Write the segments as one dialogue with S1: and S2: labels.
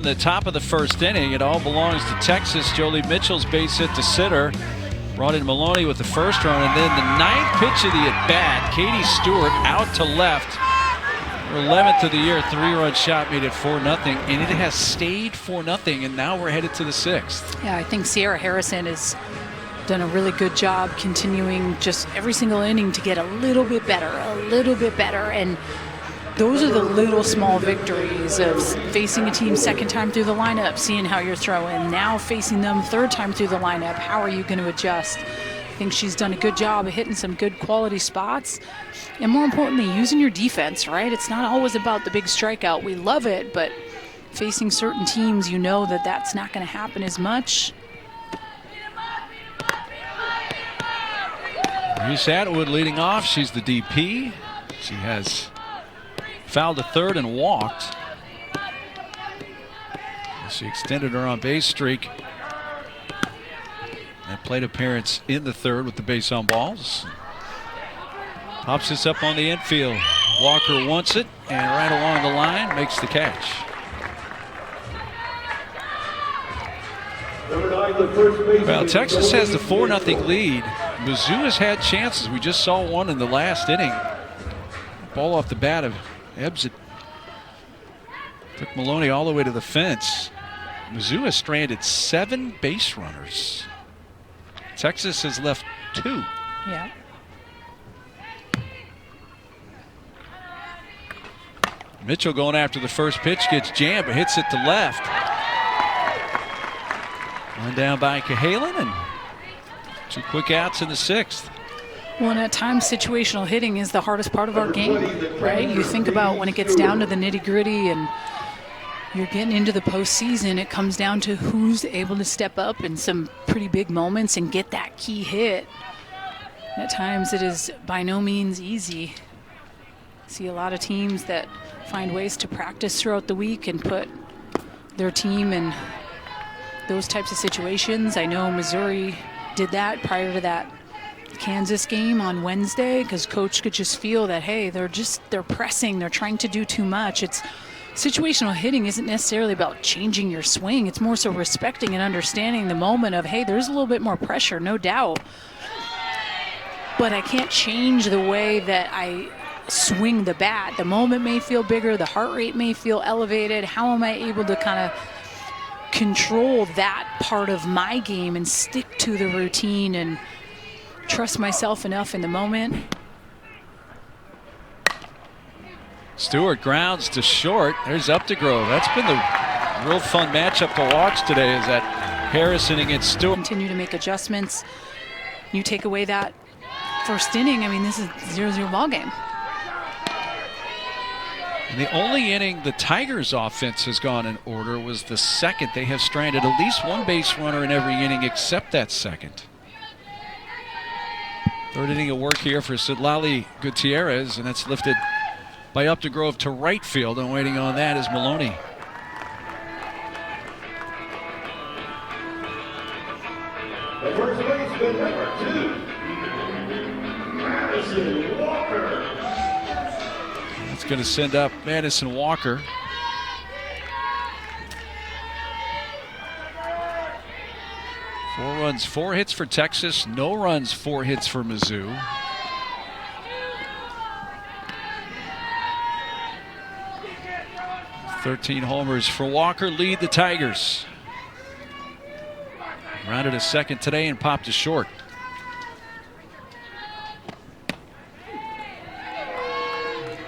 S1: The top of the first inning, it all belongs to Texas. Jolie Mitchell's base hit to center. Brought in Maloney with the first run, and then the ninth pitch of the at-bat, Katie Stewart out to left. Her 11th of the year, 3-run shot made it 4-0, and it has stayed 4-0, and now we're headed to the 6th.
S2: Yeah, I think Sierra Harrison has done a really good job continuing just every single inning to get a little bit better, and those are the little small victories of facing a team second time through the lineup, seeing how you're throwing, now facing them third time through the lineup. How are you going to adjust? I think she's done a good job of hitting some good quality spots, and more importantly, using your defense, right? It's not always about the big strikeout. We love it, but facing certain teams, you know that that's not going to happen as much.
S1: Reese Atwood leading off. She's the DP. She has fouled to third and walked. She extended her on base streak. That plate appearance in the third with the base on balls. Pops this up on the infield. Walker wants it, and right along the line makes the catch. Well, Texas has the 4-0 lead. Mizzou has had chances. We just saw one in the last inning. Ball off the bat of Ebbs. It took Maloney all the way to the fence. Mizzou has stranded 7 base runners. Texas has left 2.
S2: Yeah.
S1: Mitchell going after the first pitch, gets jammed, but hits it to left. One down by Cahalan, and 2 quick outs in the 6th.
S2: Well, and at times, situational hitting is the hardest part of our game, right? You think about when it gets down to the nitty-gritty and you're getting into the postseason, it comes down to who's able to step up in some pretty big moments and get that key hit. At times, it is by no means easy. See a lot of teams that find ways to practice throughout the week and put their team in those types of situations. I know Missouri did that prior to that Kansas game on Wednesday, because coach could just feel that, hey, they're pressing, they're trying to do too much. It's situational hitting isn't necessarily about changing your swing. It's more so respecting and understanding the moment of, hey, there's a little bit more pressure, no doubt, but I can't change the way that I swing the bat. The moment may feel bigger, the heart rate may feel elevated. How am I able to kind of control that part of my game and stick to the routine and trust myself enough in the moment?
S1: Stewart grounds to short. There's Updegrove. That's been the real fun matchup to watch today, is that Harrison against Stewart.
S2: Continue to make adjustments. You take away that first inning, I mean, this is 0-0 ball game.
S1: The only inning the Tigers offense has gone in order was the second. They have stranded at least 1 base runner in every inning except that second. Third inning of work here for Citlali Gutierrez, and that's lifted by Updegrove to right field, and waiting on that is Maloney.
S3: The first baseman, number 2, Madison Walker.
S1: That's going to send up Madison Walker. Four runs, 4 hits for Texas. No runs, 4 hits for Mizzou. "13 homers for Walker lead the Tigers." Rounded a second today and popped to short.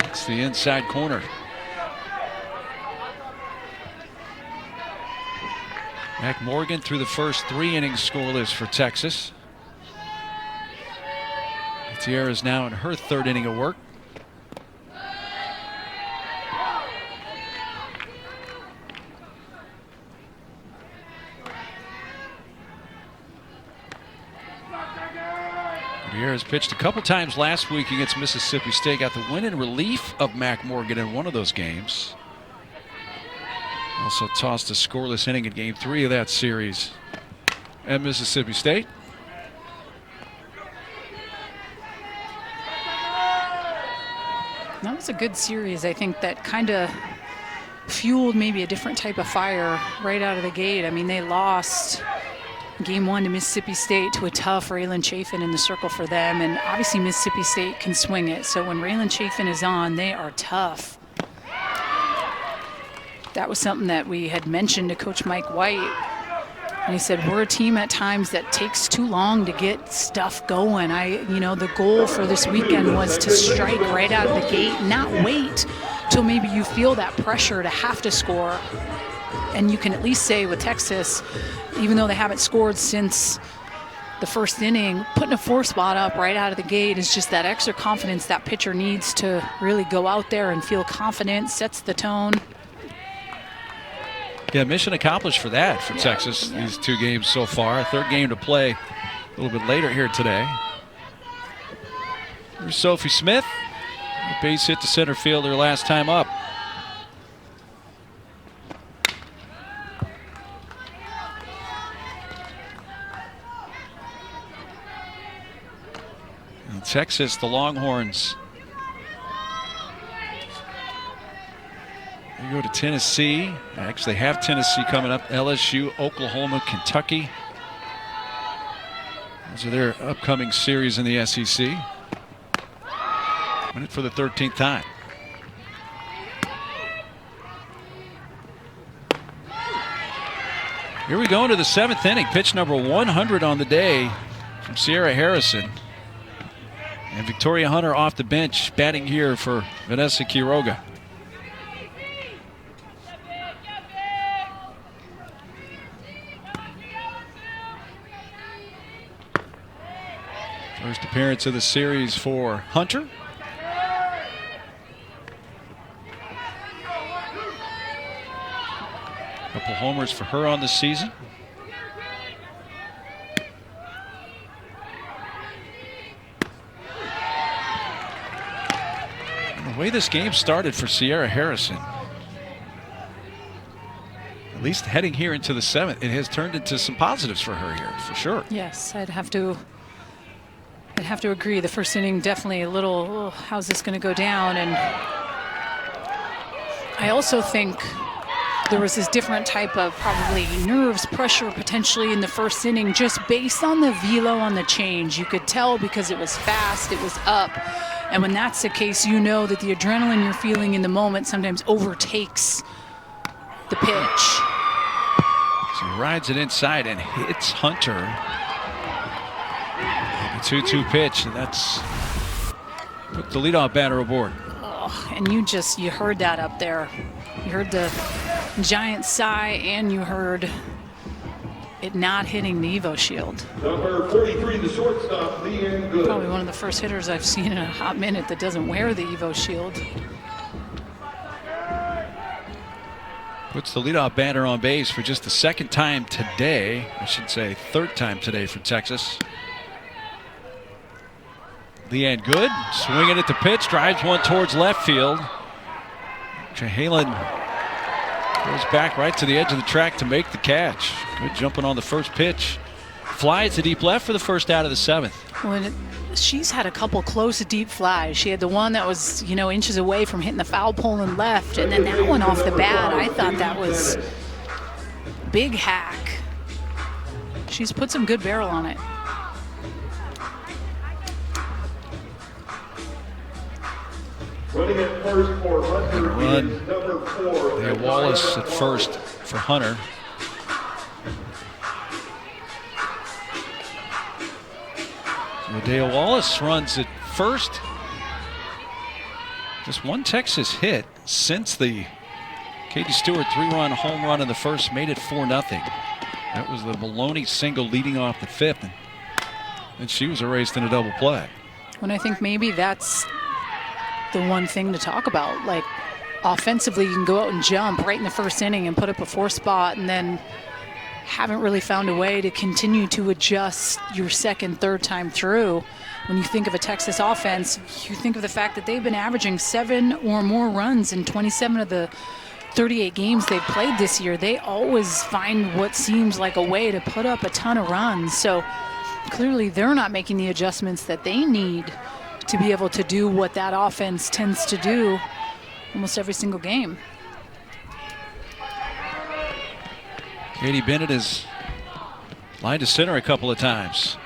S1: It's the inside corner. Mac Morgan through the first 3 innings scoreless for Texas. Gutierrez now in her 3rd inning of work. Gutierrez pitched a couple times last week against Mississippi State. Got the win in relief of Mac Morgan in one of those games. Also tossed a scoreless inning in Game 3 of that series at Mississippi State.
S2: That was a good series. I think that kind of fueled maybe a different type of fire right out of the gate. I mean, they lost Game 1 to Mississippi State to a tough Raylan Chafin in the circle for them, and obviously Mississippi State can swing it. So when Raylan Chafin is on, they are tough. That was something that we had mentioned to Coach Mike White. And he said, we're a team at times that takes too long to get stuff going. The goal for this weekend was to strike right out of the gate, not wait till maybe you feel that pressure to have to score. And you can at least say with Texas, even though they haven't scored since the first inning, putting a 4 spot up right out of the gate is just that extra confidence that pitcher needs to really go out there and feel confident, sets the tone.
S1: Yeah, mission accomplished for that for Texas, these 2 games so far. A 3rd game to play a little bit later here today. Here's Sophie Smith. A base hit to center field her last time up. And Texas, the Longhorns. We go to Tennessee. Actually have Tennessee coming up. LSU, Oklahoma, Kentucky. Those are their upcoming series in the SEC. Win it for the 13th time. Here we go into the 7th inning. Pitch number 100 on the day from Sierra Harrison. And Victoria Hunter off the bench, batting here for Vanessa Quiroga. First appearance of the series for Hunter. Couple homers for her on the season. And the way this game started for Sierra Harrison, at least heading here into the 7th, it has turned into some positives for her here, for sure.
S2: Yes, I'd have to agree. The first inning definitely a little, how's this going to go down? And I also think there was this different type of probably nerves, pressure potentially in the first inning just based on the velo on the change. You could tell because it was fast, it was up. And when that's the case, you know that the adrenaline you're feeling in the moment sometimes overtakes the pitch.
S1: So he rides it inside and hits Hunter. The 2-2 pitch, and that's put the leadoff batter aboard.
S2: Oh, and you heard that up there. You heard the giant sigh, and you heard it not hitting the Evo Shield.
S3: Number 43, the shortstop, Leanne Good.
S2: Probably one of the first hitters I've seen in a hot minute that doesn't wear the Evo Shield.
S1: Puts the leadoff batter on base for just the 2nd time today. I should say 3rd time today for Texas. Leanne Good swinging at the pitch, drives one towards left field. Chahalen goes back right to the edge of the track to make the catch. Good jumping on the first pitch. Flies to deep left for the first out of the 7th.
S2: Well, she's had a couple close deep flies. She had the one that was, inches away from hitting the foul pole and left, and then that one off the bat, I thought that was big hack. She's put some good barrel on it.
S3: Running at first for Hunter is number 4.
S1: Leah Wallace at first for Hunter. Leah Wallace runs at first. Just one Texas hit since the Katie Stewart 3-run home run in the first made it 4-0. That was the Maloney single leading off the 5th, and she was erased in a double play.
S2: When I think maybe that's the one thing to talk about. Like, offensively, you can go out and jump right in the first inning and put up a 4 spot, and then haven't really found a way to continue to adjust your 2nd, 3rd time through. When you think of a Texas offense, you think of the fact that they've been averaging 7 or more runs in 27 of the 38 games they've played this year. They always find what seems like a way to put up a ton of runs. So clearly they're not making the adjustments that they need to be able to do what that offense tends to do almost every single game.
S1: Katie Bennett has lined to center a couple of times.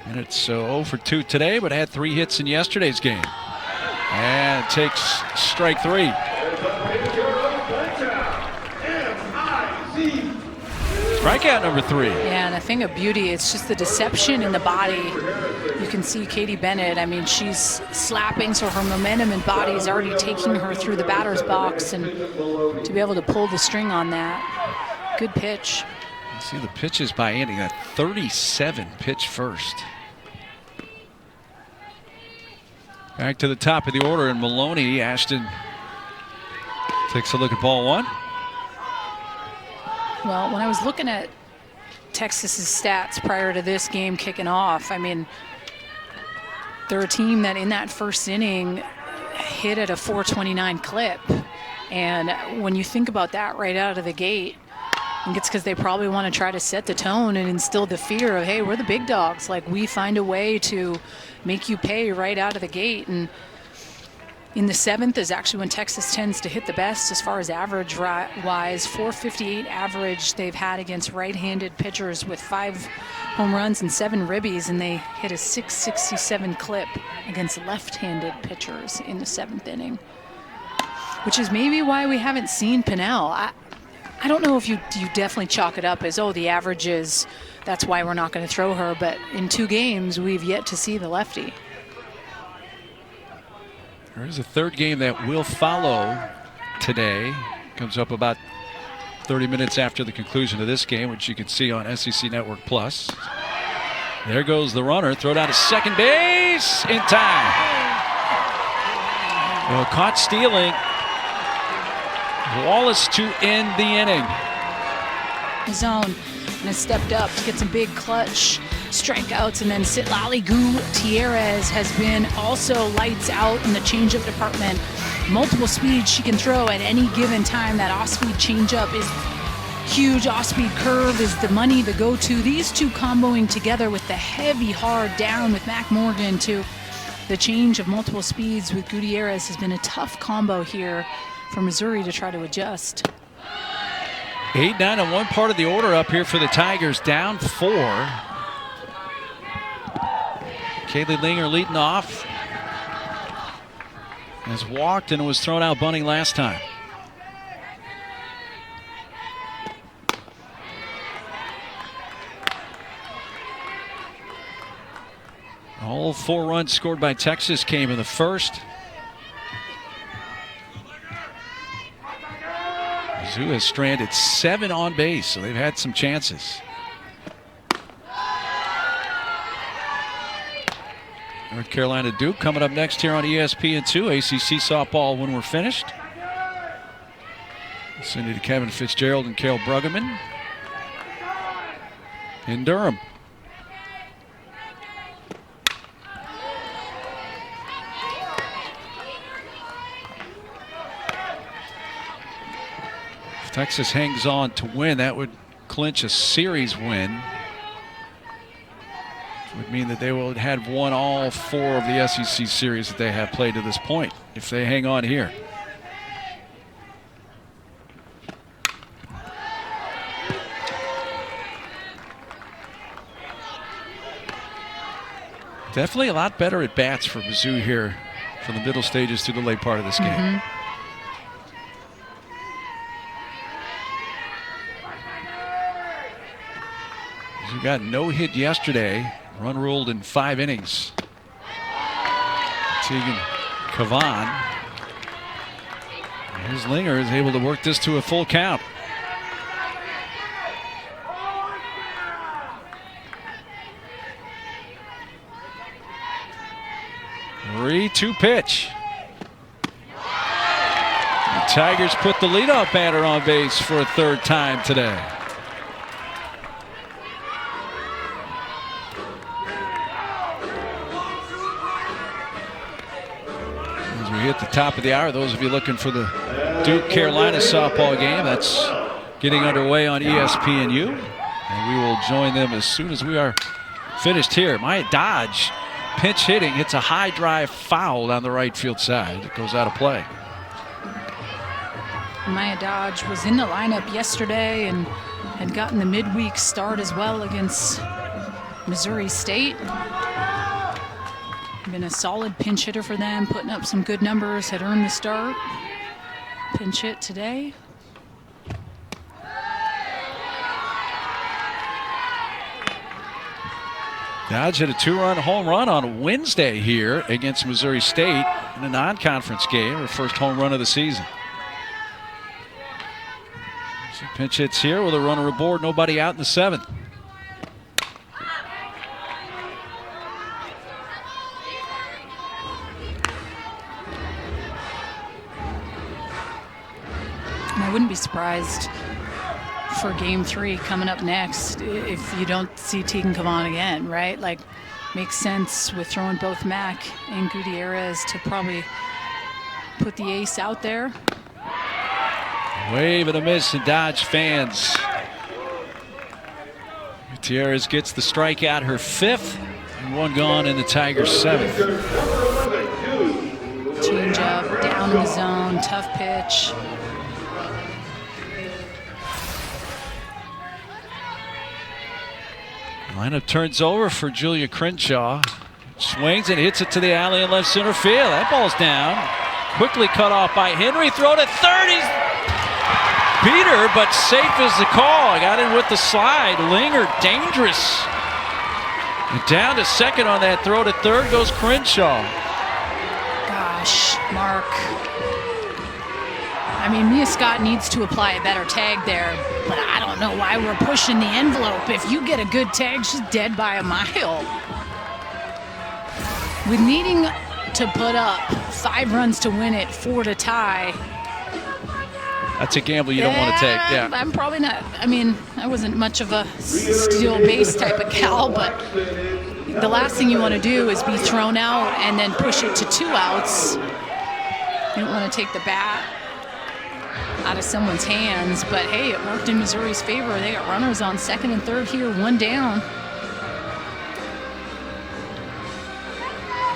S1: And it's 0 for 2 today, but had 3 hits in yesterday's game. And takes strike 3. Strikeout number 3.
S2: Yeah, and a thing of beauty, it's just the deception in the body. You can see Katie Bennett, I mean, she's slapping, so her momentum and body is already taking her through the batter's box, and to be able to pull the string on that, good pitch.
S1: You see the pitches by Andy, that 37 pitch first. Back to the top of the order, and Maloney. Ashton takes a look at ball 1.
S2: Well, when I was looking at Texas's stats prior to this game kicking off, I mean, they're a team that in that first inning hit at a 429 clip. And when you think about that right out of the gate, I think it's because they probably want to try to set the tone and instill the fear of, hey, we're the big dogs. Like, we find a way to make you pay right out of the gate. And in the 7th is actually when Texas tends to hit the best as far as average-wise. 458 average they've had against right-handed pitchers with 5 home runs and 7 ribbies, and they hit a 667 clip against left-handed pitchers in the 7th inning, which is maybe why we haven't seen Pinnell. I don't know if you definitely chalk it up as, oh, the average is, that's why we're not going to throw her, but in 2 games, we've yet to see the lefty.
S1: There is a 3rd game that will follow today. Comes up about 30 minutes after the conclusion of this game, which you can see on SEC Network Plus. There goes the runner. Throw down to second base in time. Well, caught stealing. Wallace to end the inning.
S2: Zone, and has stepped up to get some big clutch strikeouts, and then Citlali Gutierrez has been also lights out in the changeup department. Multiple speeds she can throw at any given time. That off-speed changeup is huge. Off-speed curve is the money to go to. These two comboing together with the heavy hard down with Mac Morgan to the change of multiple speeds with Gutierrez has been a tough combo here for Missouri to try to adjust.
S1: 8-9 on one part of the order up here for the Tigers, down 4. Kaylee Linger leading off. Has walked and was thrown out bunting last time. All 4 runs scored by Texas came in the first. Mizzou has stranded 7 on base, so they've had some chances. North Carolina Duke coming up next here on ESPN2. ACC softball when we're finished. Send it to Kevin Fitzgerald and Carol Bruggeman in Durham. If Texas hangs on to win, that would clinch a series win. Would mean that they will have had won all 4 of the SEC series that they have played to this point if they hang on here. Definitely a lot better at bats for Mizzou here from the middle stages to the late part of this game. Mizzou got no hit yesterday. Run ruled in 5 innings. Tegan Kavan. Here's Linger is able to work this to a full count. 3-2 pitch. The Tigers put the leadoff batter on base for a 3rd time today. As we hit the top of the hour, those of you looking for the Duke Carolina softball game, that's getting underway on ESPNU. And we will join them as soon as we are finished here. Maya Dodge, pinch hitting, hits a high drive foul down the right field side. It goes out of play.
S2: Maya Dodge was in the lineup yesterday and had gotten the midweek start as well against Missouri State. Been a solid pinch hitter for them, putting up some good numbers, had earned the start. Pinch hit today.
S1: Dodge hit a 2-run home run on Wednesday here against Missouri State in a non-conference game, her first home run of the season. She pinch hits here with a runner aboard, nobody out in the 7th.
S2: I wouldn't be surprised for game 3 coming up next if you don't see Tegan Kavan again, right? Like, makes sense with throwing both Mack and Gutierrez to probably put the ace out there.
S1: Wave and a miss to Dodge fans. Gutierrez gets the strikeout, her 5th, and 1 gone in the Tigers' 7th.
S2: Change up, down in the zone, tough pitch.
S1: Lineup turns over for Julia Crenshaw. Swings and hits it to the alley in left center field. That ball's down. Quickly cut off by Henry. Throw to third. He's beat her, but safe is the call. Got in with the slide. Linger, dangerous. And down to second on that throw to third goes Crenshaw.
S2: Gosh, Mark. I mean, Mia Scott needs to apply a better tag there, but I don't know why we're pushing the envelope. If you get a good tag, she's dead by a mile. With needing to put up 5 runs to win it, 4 to tie.
S1: That's a gamble you don't want to take. Yeah,
S2: I'm probably not. I mean, I wasn't much of a steal base type of gal, but the last thing you want to do is be thrown out and then push it to 2 outs. You don't want to take the bat out of someone's hands, but hey, it worked in Missouri's favor. They got runners on second and third here, 1 down.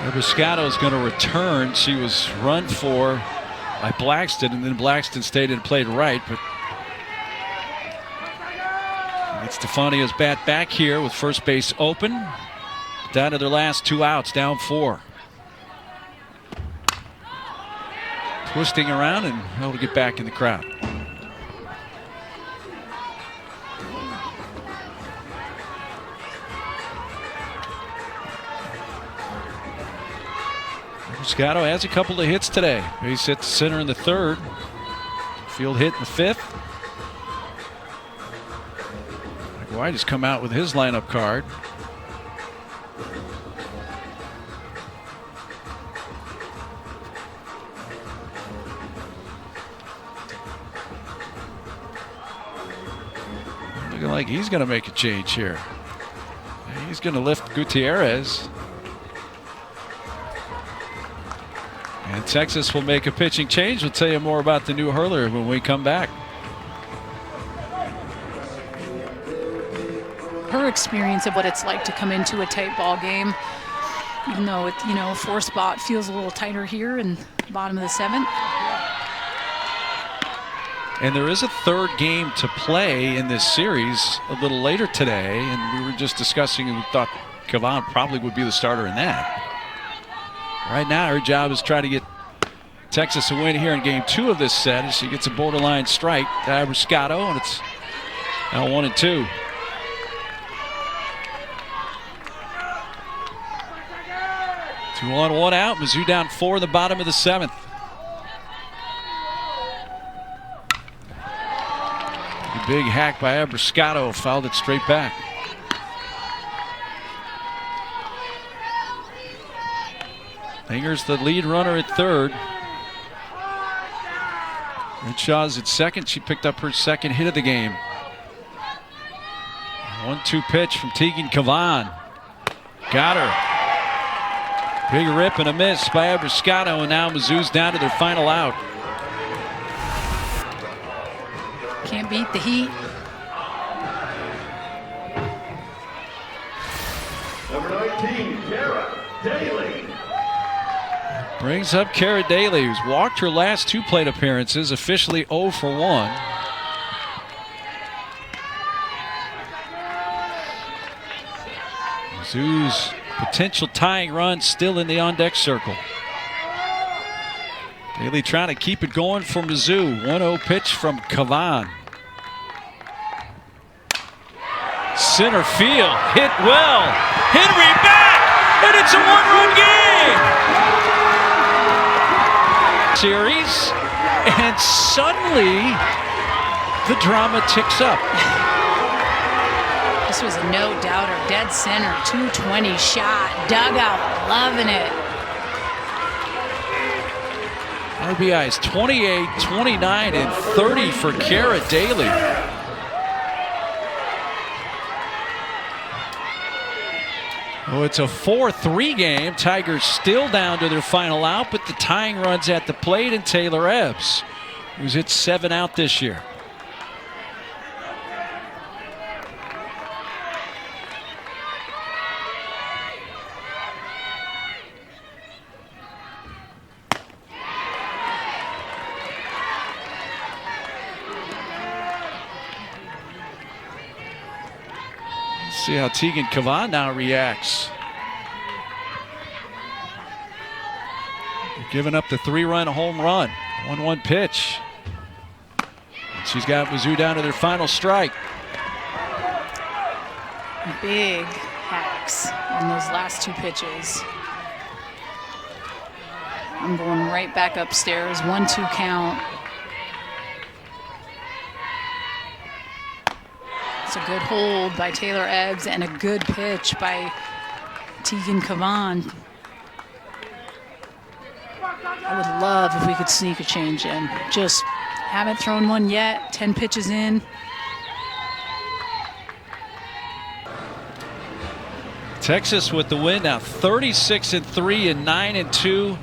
S1: Abiscato is going to return. She was run for by Blackston, and then Blackston stayed and played right, but it's Stefania's bat back here with first base open. Down to their last 2 outs, down 4. Twisting around and able to get back in the crowd. Moscato has a couple of hits today. Base hit to center in the 3rd. Field hit in the 5th. Mike White has come out with his lineup card. Looking like he's going to make a change here. He's going to lift Gutierrez. And Texas will make a pitching change. We'll tell you more about the new hurler when we come back.
S2: Her experience of what it's like to come into a tight ball game, even though it, 4 spot feels a little tighter here in the bottom of the 7th.
S1: And there is a 3rd game to play in this series a little later today, and we were just discussing and we thought Kavan probably would be the starter in that. Right now, her job is try to get Texas a win here in game 2 of this set as she gets a borderline strike to Abiscato, and it's now 1-2. Two on, 1 out. Mizzou down 4 in the bottom of the 7th. A big hack by Abiscato, fouled it straight back. Linger's the lead runner at 3rd. Renshaw's at 2nd. She picked up her 2nd hit of the game. 1-2 pitch from Tegan Kavan. Got her. Big rip and a miss by Abiscato, and now Mizzou's down to their final out.
S2: Can't beat the heat.
S3: Number 19, Kara Daly.
S1: Brings up Kara Daly, who's walked her last 2 plate appearances, officially 0 for 1. Mizzou's potential tying run still in the on-deck circle. Daly trying to keep it going for Mizzou. 1-0 pitch from Kavan. Center field, hit well. Henry back, and it's a 1-run game. Series, and suddenly the drama ticks up.
S2: This was a no-doubter, dead center, 220 shot, dugout, loving it.
S1: RBIs 28, 29, and 30 for Kara Daly. Oh, it's a 4-3 game. Tigers still down to their final out, but the tying run's at the plate, and Taylor Ebbs, who's hit 7 out this year. See how Tegan Kavan now reacts. Giving up the 3-run home run. 1-1 pitch. She's got Mizzou down to their final strike.
S2: Big hacks on those last 2 pitches. I'm going right back upstairs. 1-2 count. It's a good hold by Taylor Ebbs and a good pitch by Tegan Kavan. I would love if we could sneak a change in. Just haven't thrown one yet. 10 pitches in.
S1: Texas with the win now, 36-3 and 9-2.